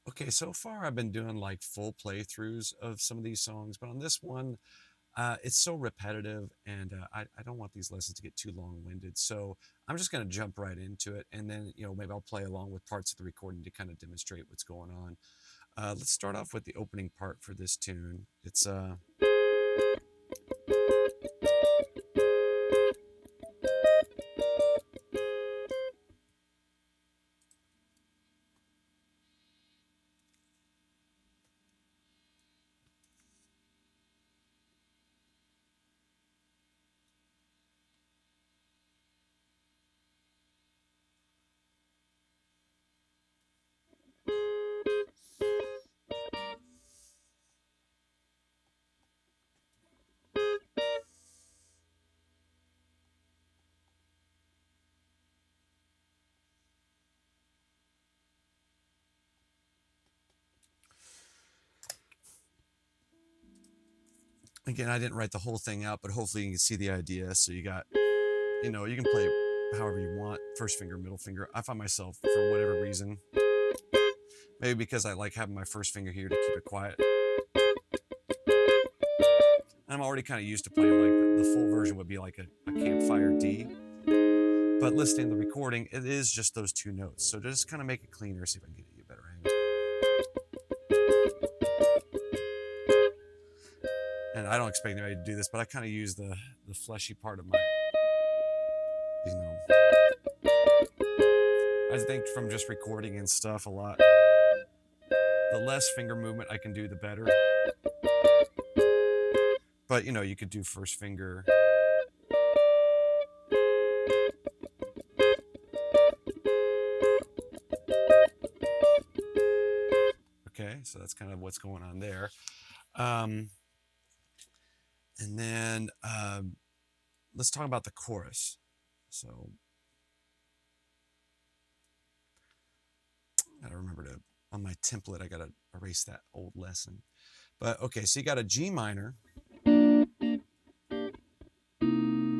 Okay, so far I've been doing like full playthroughs of some of these songs, but on this one, it's so repetitive, and I don't want these lessons to get too long-winded. So I'm just going to jump right into it, and then maybe I'll play along with parts of the recording to kind of demonstrate what's going on. Let's start off with the opening part for this tune. It's again, I didn't write the whole thing out, but hopefully you can see the idea. So you can play however you want, first finger, middle finger. I find myself, for whatever reason, maybe because I like having my first finger here to keep it quiet, I'm already kind of used to playing like the full version would be like a campfire D. But listening to the recording, it is just those two notes. So just kind of make it cleaner, see if I can get you a better angle. And I don't expect anybody to do this, but I kind of use the fleshy part of my, you know, I think from just recording and stuff a lot, the less finger movement I can do, the better. But you could do first finger. Okay, so that's kind of what's going on there. And then let's talk about the chorus. So I gotta remember to, on my template, I gotta erase that old lesson. But okay, so you got a G minor.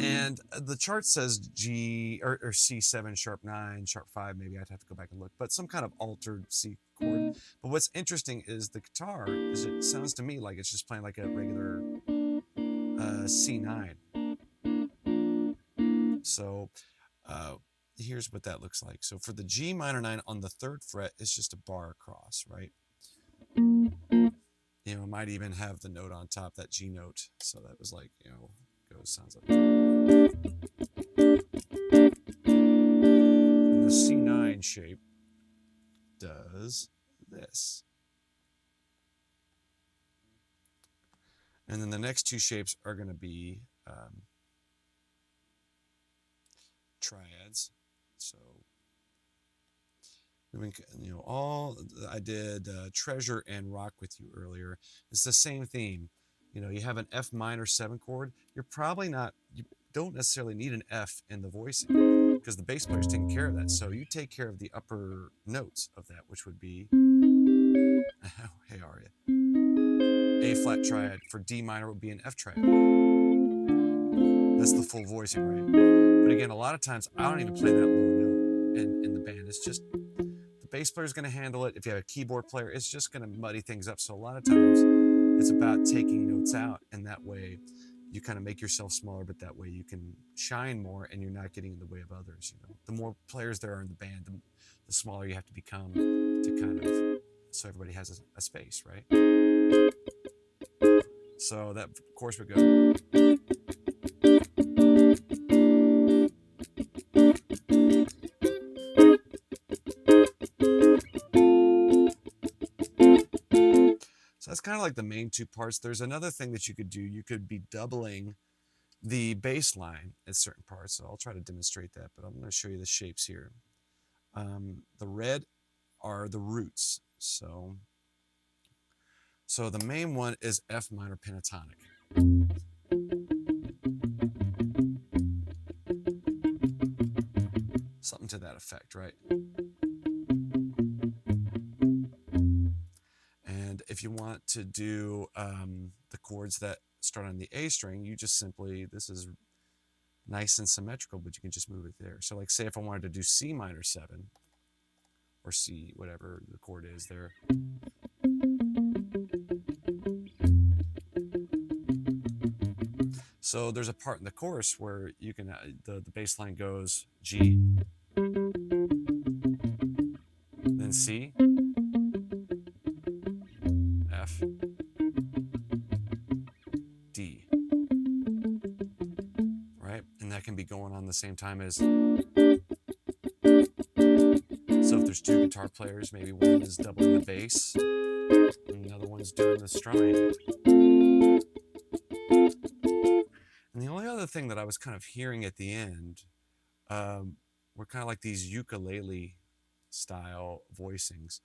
And the chart says G or C7 sharp 9 sharp 5. Maybe I'd have to go back and look, but some kind of altered C chord. But what's interesting is the guitar is, it sounds to me like it's just playing like a regular C9. So here's what that looks like. So for the G minor 9 on the 3rd fret, it's just a bar across, right? It might even have the note on top, that G note. So that was like, goes, sounds like. And the C9 shape does this. And then the next two shapes are going to be triads. So all I did Treasure and Rock with You earlier. It's the same theme. You have an F minor 7 chord. You don't necessarily need an F in the voicing because the bass player's taking care of that. So you take care of the upper notes of that, which would be, hey Aria, A flat triad. For D minor would be an F triad. That's the full voicing, right? But again, a lot of times I don't even play that low note in the band. It's just the bass player is going to handle it. If you have a keyboard player, it's just going to muddy things up. So a lot of times it's about taking notes out, and that way you kind of make yourself smaller, but that way you can shine more and you're not getting in the way of others. The more players there are in the band, the smaller you have to become to kind of, so everybody has a space, right? So that, of course, would go. So that's kind of like the main two parts. There's another thing that you could do. You could be doubling the bass line at certain parts. So I'll try to demonstrate that, but I'm going to show you the shapes here. The red are the roots. So the main one is F minor pentatonic. Something to that effect, right? And if you want to do the chords that start on the A string, you just simply, this is nice and symmetrical, but you can just move it there. So like say if I wanted to do C minor 7, or C, whatever the chord is there. So there's a part in the chorus where you can the bass line goes G, then C, F, D, right? And that can be going on the same time as, so if there's two guitar players, maybe one is doubling the bass and the other one's doing the strumming. And the only other thing that I was kind of hearing at the end were kind of like these ukulele style voicings.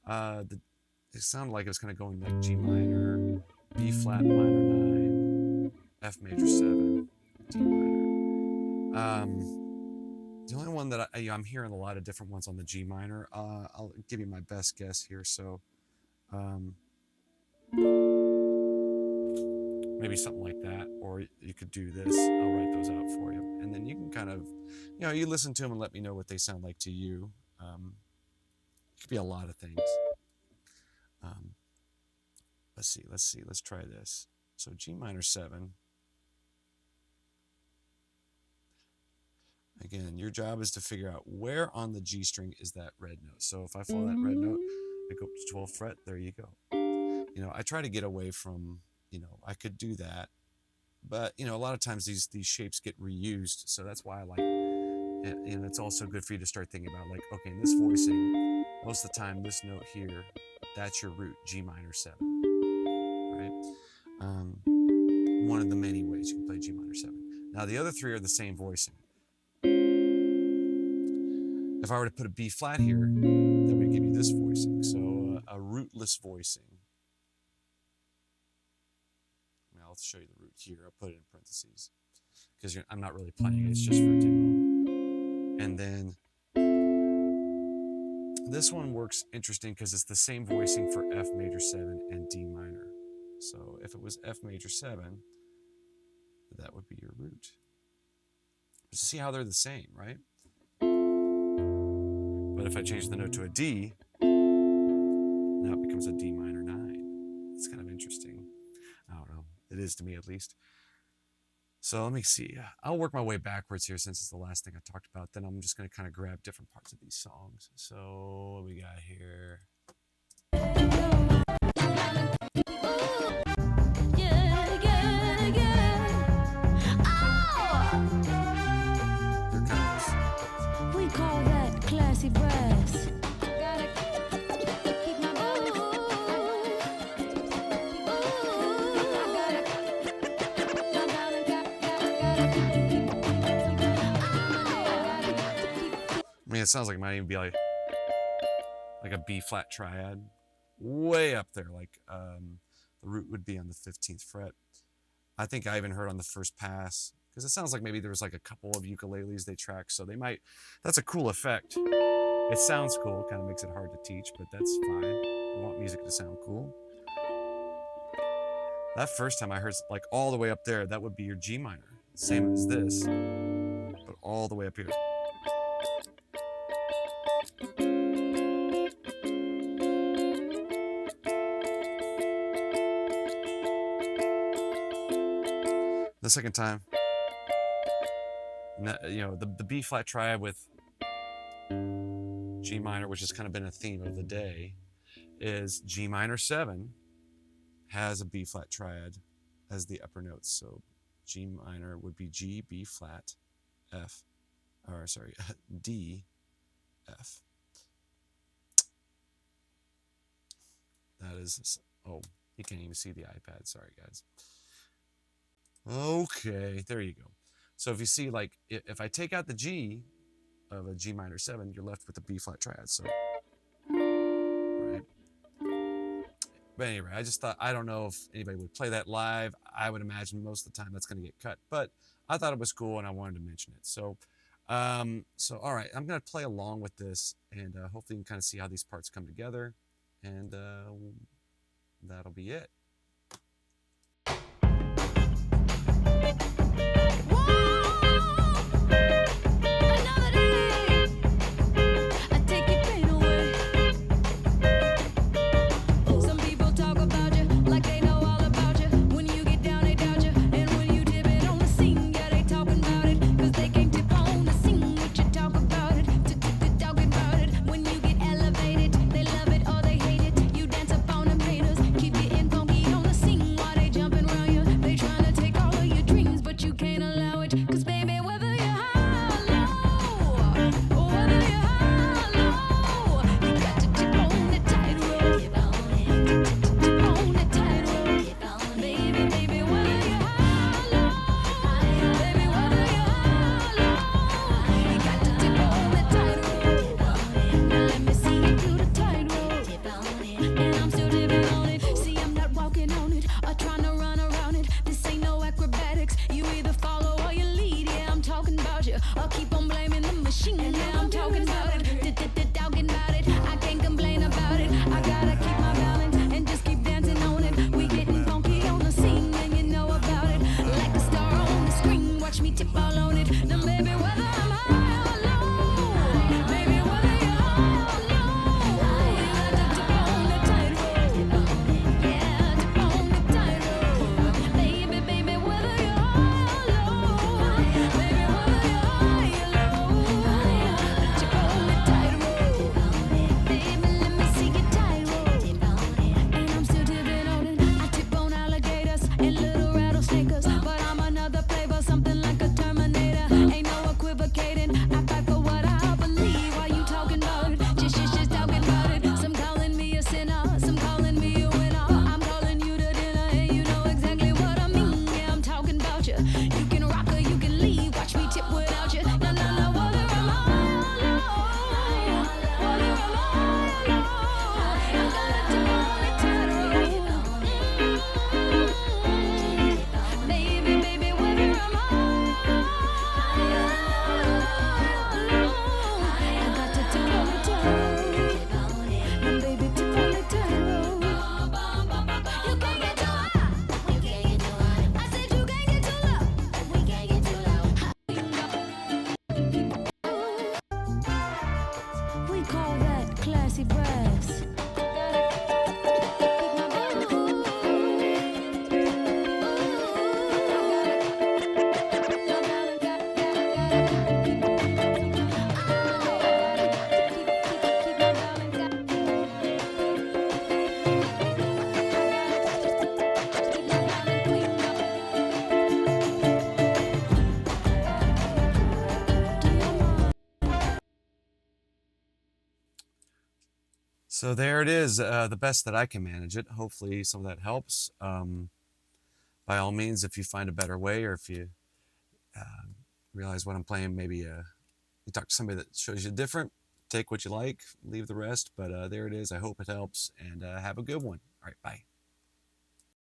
It sounded like it was kind of going like G minor, B flat minor 9, F major 7, D minor. The only one that I'm hearing a lot of different ones on the G minor. I'll give you my best guess here. So maybe something like that, or you could do this. I'll write those out for you, and then you can kind of, you listen to them and let me know what they sound like to you. It could be a lot of things. Let's see. Let's try this. So G minor 7. Again, your job is to figure out where on the G string is that red note. So if I follow that red note, I go to 12th fret, there you go. I try to get away from, I could do that. But, a lot of times these shapes get reused. So that's why I like it. And it's also good for you to start thinking about, like, okay, in this voicing, most of the time, this note here, that's your root, G minor 7, right? One of the many ways you can play G minor 7. Now, the other three are the same voicing. If I were to put a B flat here, that would give you this voicing. So a rootless voicing. I'll show you the root here. I'll put it in parentheses because I'm not really playing it. It's just for a demo. And then this one works interesting because it's the same voicing for F major 7 and D minor. So if it was F major 7, that would be your root. See how they're the same, right? But if I change the note to a D, now it becomes a D minor 9. It's kind of interesting. I don't know. It is to me, at least. So let me see. I'll work my way backwards here since it's the last thing I talked about. Then I'm just going to kind of grab different parts of these songs. So what we got here? We call that classy brass. I mean, it sounds like it might even be like a B flat triad, way up there. Like the root would be on the 15th fret. I think I even heard on the first pass, because it sounds like maybe there was like a couple of ukuleles they track, so they might. That's a cool effect. It sounds cool. Kind of makes it hard to teach, but that's fine. You want music to sound cool. That first time I heard like all the way up there, that would be your G minor, same as this, but all the way up here. The second time, the B flat triad with G minor, which has kind of been a theme of the day, is G minor 7 has a B flat triad as the upper notes. So G minor would be G, B flat, F, or sorry, D, F. That is, oh, you can't even see the iPad. Sorry, guys. Okay, there you go. So if you see, like, if I take out the G of a G minor 7, you're left with the B flat triad. So, right. But anyway, I just thought, I don't know if anybody would play that live. I would imagine most of the time that's going to get cut. But I thought it was cool and I wanted to mention it. So, all right, I'm going to play along with this and hopefully you can kind of see how these parts come together. And that'll be it. Another day, I take your pain away. So there it is, the best that I can manage it. Hopefully some of that helps. By all means, if you find a better way, or if you realize what I'm playing, maybe you talk to somebody that shows you different, take what you like, leave the rest. But there it is. I hope it helps, and have a good one. All right, bye.